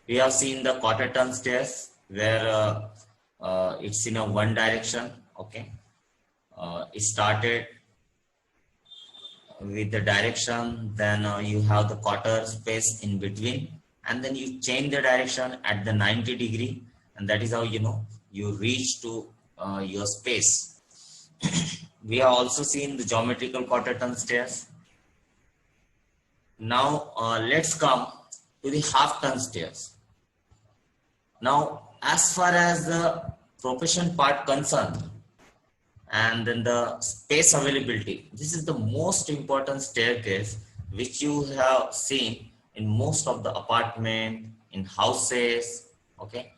We have seen the quarter turn stairs where it's in a one direction. Okay, it started with the direction, then you have the quarter space in between, and then you change the direction at the 90 degree, and that is how you reach to your space. We have also seen the geometrical quarter turn stairs. Now let's come to the half turn stairs. Now, as far as the profession part concerned, and then the space availability, this is the most important staircase which you have seen in most of the apartment, in houses. Okay,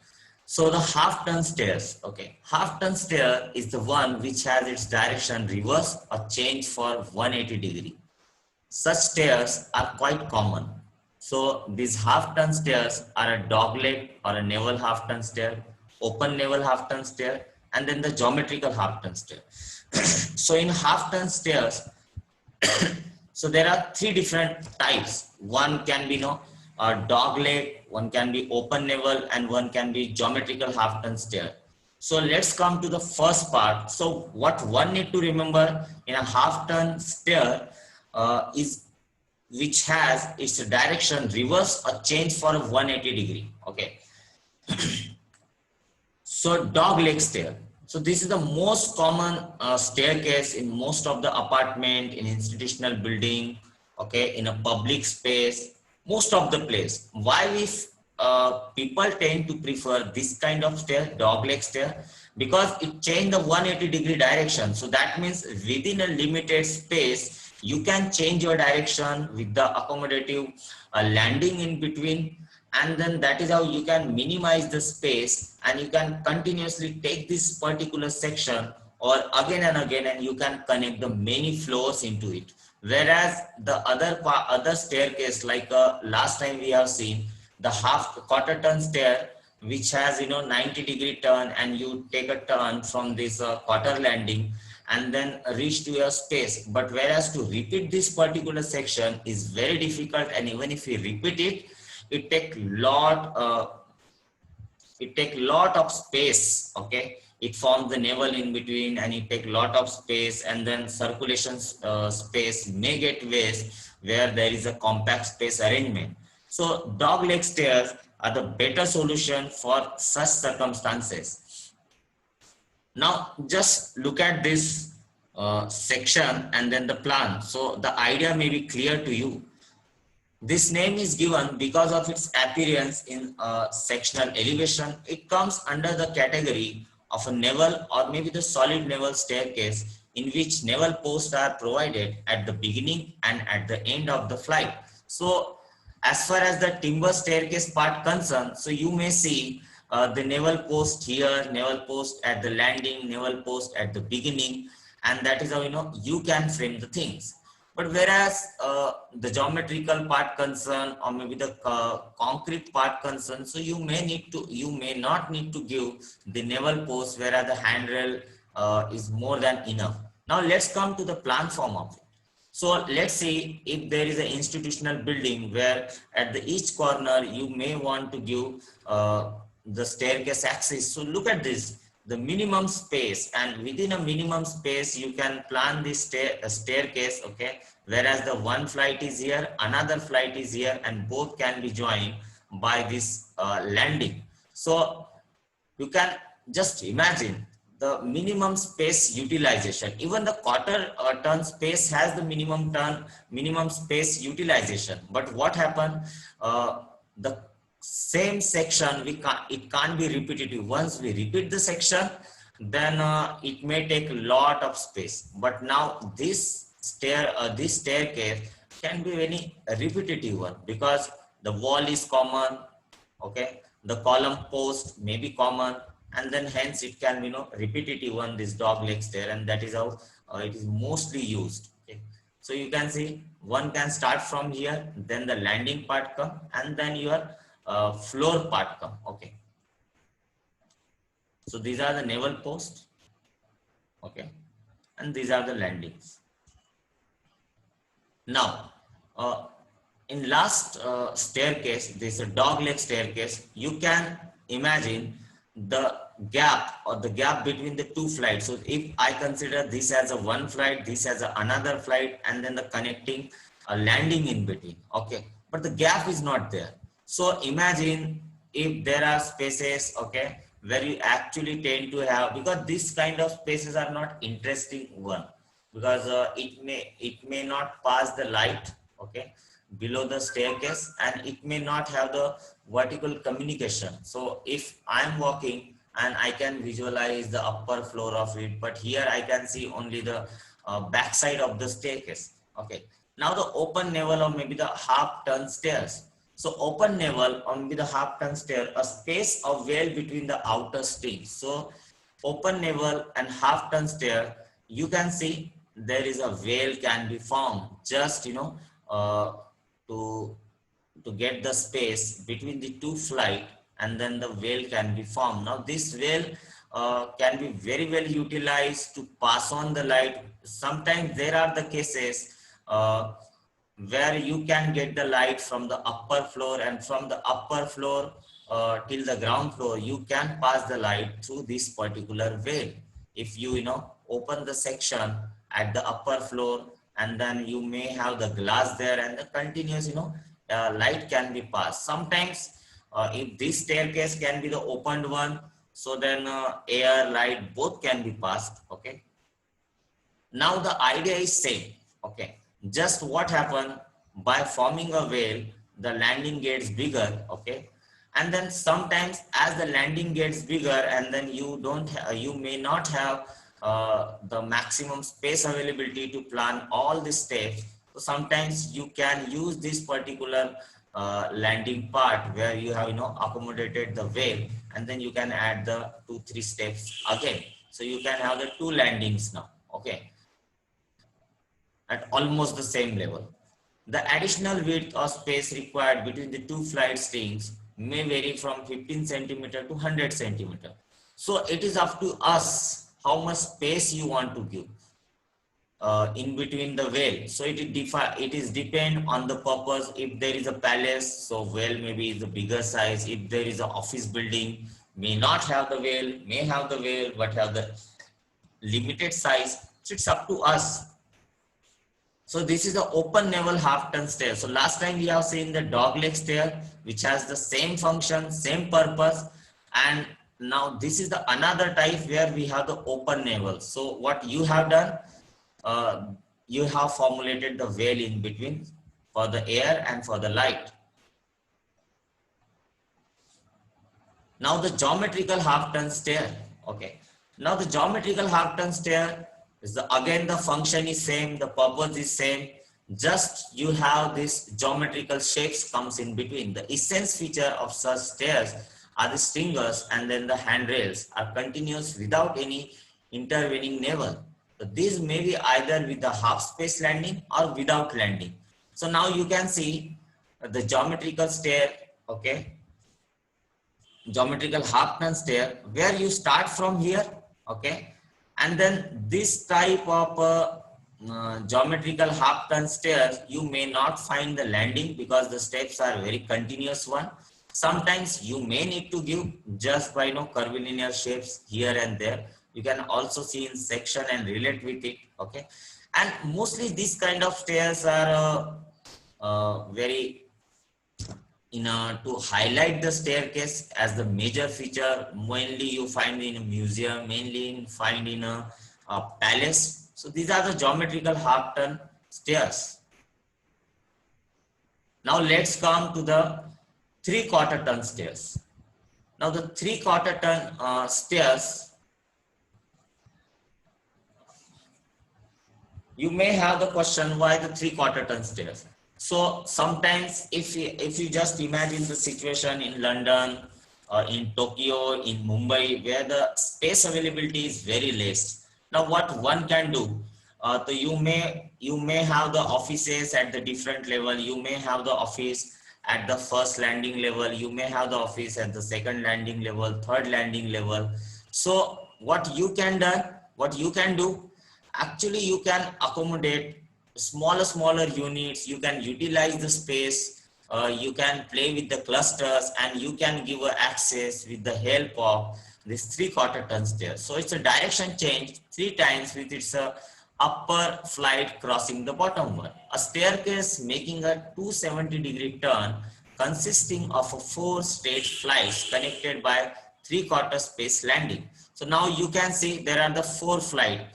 so the half turn stairs. Okay, half turn stair is the one which has its direction reverse or change for 180 degree. Such stairs are quite common. So these half turn stairs are a dogleg or a naval half turn stair, open naval half turn stair, and then the geometrical half turn stair. So in half turn stairs, so there are three different types. One can be a dogleg, one can be open naval, and one can be geometrical half turn stair. So let's come to the first part. So what one need to remember in a half turn stair is which has its direction reverse or change for a 180 degree. Okay, so dog leg stair. So this is the most common staircase in most of the apartment, in institutional building, okay, in a public space, most of the place. Why we people tend to prefer this kind of stair, dog leg stair? Because it change the 180 degree direction. So that means within a limited space, you can change your direction with the accommodative landing in between, and then that is how you can minimize the space, and you can continuously take this particular section or again and again, and you can connect the many floors into it. Whereas the other staircase, like last time we have seen the half quarter turn stair, which has 90 degree turn, and you take a turn from this quarter landing and then reach to your space. But whereas to repeat this particular section is very difficult, and even if you repeat it, it take lot of space. Okay, it forms the navel in between, and it take lot of space, and then circulation space may get waste where there is a compact space arrangement. So dog leg stairs are the better solution for such circumstances. Now just look at this section and then the plan, so the idea may be clear to you. This name is given because of its appearance in sectional elevation. It comes under the category of a naval or maybe the solid naval staircase, in which naval posts are provided at the beginning and at the end of the flight. So as far as the timber staircase part concerned, so you may see the naval post here, naval post at the landing, naval post at the beginning, and that is how you can frame the things. But whereas the geometrical part concern, or maybe the concrete part concern, so you may not need to give the naval post, whereas the handrail is more than enough. Now let's come to the plan form of it. So let's see if there is an institutional building where at the each corner you may want to give the staircase access. So look at this, the minimum space, and within a minimum space you can plan this staircase. Okay, whereas the one flight is here, another flight is here, and both can be joined by this landing. So you can just imagine the minimum space utilization. Even the quarter turn space has the minimum space utilization. But what happened, the same section, it can't be repetitive. Once we repeat the section, then it may take a lot of space. But now this staircase can be very repetitive one, because the wall is common. Okay, the column post may be common, and then hence it can be repetitive one, this dog leg stair, and that is how it is mostly used. Okay, so you can see one can start from here, then the landing part come, and then your floor part come. Okay, so these are the naval posts. Okay, and these are the landings. Now in last staircase, this dog leg staircase, you can imagine the gap or the gap between the two flights. So if I consider this as a one flight, this as a another flight, and then the connecting landing in between, okay, but the gap is not there. So imagine if there are spaces, okay, where you actually tend to have, because this kind of spaces are not interesting one, because it may not pass the light, okay, below the staircase, and it may not have the vertical communication. So if I'm walking and I can visualize the upper floor of it, but here I can see only the backside of the staircase. Okay, now the open navel or maybe the half turn stairs. So open navel or maybe the half turn stair, a space of well between the outer strings. So open navel and half turn stair, you can see there is a veil can be formed, just uh, to get the space between the two flight, and then the veil can be formed. Now this veil can be very well utilized to pass on the light. Sometimes there are the cases uh, where you can get the light from the upper floor, and from the upper floor till the ground floor you can pass the light through this particular veil. If you open the section at the upper floor, and then you may have the glass there, and the continuous light can be passed. Sometimes if this staircase can be the opened one, so then air light both can be passed. Okay, now the idea is same. Okay, just what happened by forming a veil, the landing gets bigger. Okay, and then sometimes as the landing gets bigger, and then you may not have the maximum space availability to plan all the steps. So sometimes you can use this particular landing part where you have accommodated the veil, and then you can add the 2-3 steps again. So you can have the two landings now. Okay, at almost the same level. The additional width or space required between the two flight strings may vary from 15 centimeter to 100 centimeter. So it is up to us how much space you want to give in between the veil. So it is depend on the purpose. If there is a palace, so veil maybe is the bigger size. If there is an office building, may not have the veil, may have the veil, but have the limited size. So it's up to us. So this is the open navel half turn stair. So last time we have seen the dog leg stair, which has the same function, same purpose. And now this is the another type where we have the open navel. So what you have done, you have formulated the veil in between for the air and for the light. Now the geometrical half turn stair. Okay. Now the geometrical half turn stair is again the function is same, the purpose is same. Just you have this geometrical shapes comes in between. The essence feature of such stairs are the stringers, and then the handrails are continuous without any intervening navel. So these may be either with the half space landing or without landing. So now you can see the geometrical stair. Okay, geometrical half turn stair where you start from here. Okay, and then this type of geometrical half turn stairs, you may not find the landing because the steps are very continuous one. Sometimes you may need to give just by curvilinear shapes here and there. You can also see in section and relate with it. Okay, and mostly these kind of stairs are very to highlight the staircase as the major feature. Mainly you find in a museum, mainly find in a palace. So these are the geometrical half turn stairs. Now let's come to the 3/4 turn stairs. Now the 3/4 turn stairs, you may have the question, why the 3/4 turn stairs? So sometimes if you just imagine the situation in London, in Tokyo, in Mumbai, where the space availability is very less. Now what one can do, so you may have the offices at the different level. You may have the office at the first landing level. You may have the office at the second landing level, third landing level. So what you can do, actually you can accommodate smaller units, you can utilize the space, you can play with the clusters, and you can give access with the help of this 3/4 ton stair. So it's a direction change 3 times with its upper flight crossing the bottom one. A staircase making a 270-degree turn consisting of a 4 straight flights connected by 3/4 space landing. So now you can see there are the 4 flight,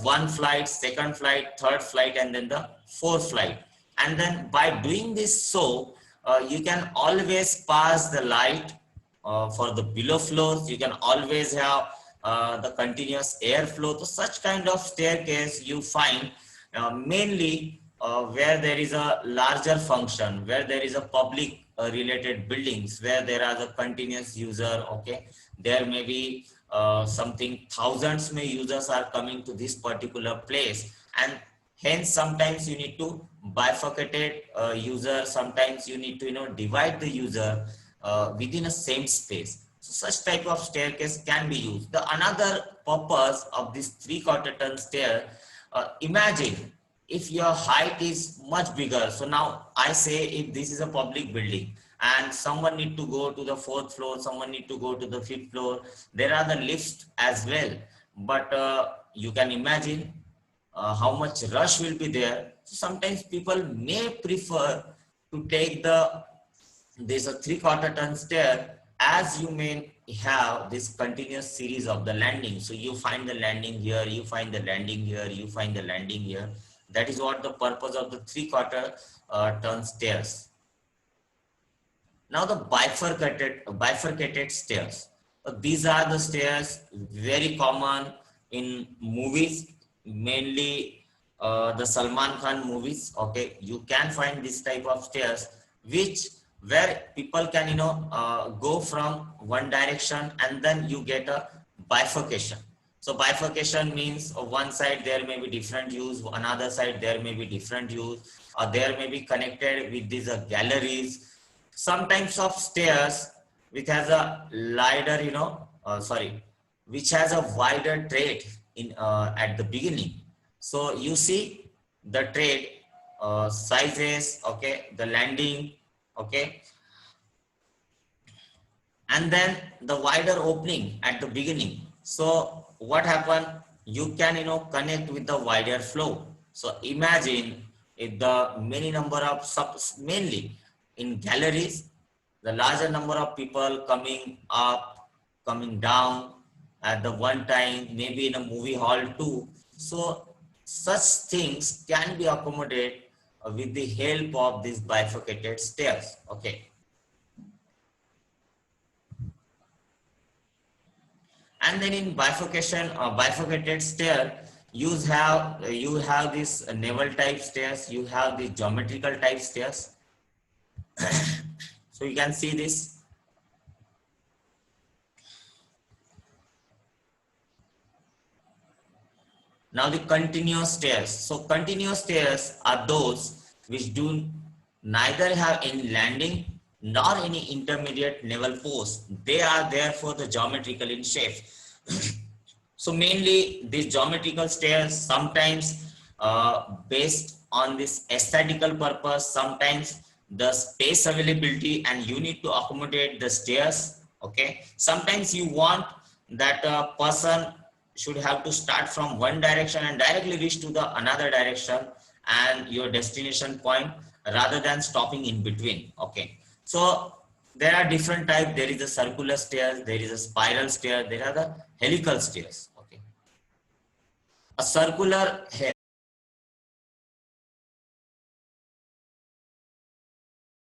one flight, second flight, third flight, and then the fourth flight. And then by doing this, so you can always pass the light for the below floors. You can always have the continuous airflow. So such kind of staircase you find mainly where there is a larger function, where there is a public related buildings, where there are the continuous user. Okay, there may be something thousands may users are coming to this particular place, and hence sometimes you need to bifurcate user, sometimes you need to divide the user within a same space. So such type of staircase can be used. The another purpose of this 3/4 ton stair, imagine if your height is much bigger. So now I say if this is a public building and someone need to go to the 4th floor, someone need to go to the 5th floor, there are the lifts as well. But you can imagine how much rush will be there. So sometimes people may prefer to take this 3/4 ton stair, as you may have this continuous series of the landing. So you find the landing here, you find the landing here, you find the landing here. That is what the purpose of the 3/4 ton stairs. Now the bifurcated stairs. These are the stairs very common in movies, mainly the Salman Khan movies. Okay, you can find this type of stairs, where people can go from one direction and then you get a bifurcation. So bifurcation means one side there may be different use, another side there may be different use, or there may be connected with these galleries. Some types of stairs which has a wider, which has a wider trade in at the beginning. So you see the trade sizes, okay, the landing, okay, and then the wider opening at the beginning. So what happened? You can connect with the wider flow. So imagine if the many number of mainly in galleries, the larger number of people coming up, coming down at the one time, maybe in a movie hall too. So such things can be accommodated with the help of these bifurcated stairs. Okay. And then in bifurcated stair, you have this naval type stairs, you have the geometrical type stairs. So you can see this. Now the continuous stairs. So continuous stairs are those which do neither have any landing nor any intermediate naval post. They are therefore the geometrical in shape. So mainly these geometrical stairs sometimes based on this aesthetical purpose, sometimes the space availability and you need to accommodate the stairs. Okay, sometimes you want that a person should have to start from one direction and directly reach to the another direction and your destination point rather than stopping in between. Okay, so there are different types. There is a circular stairs, there is a spiral stair, there are the helical stairs. Okay, a circular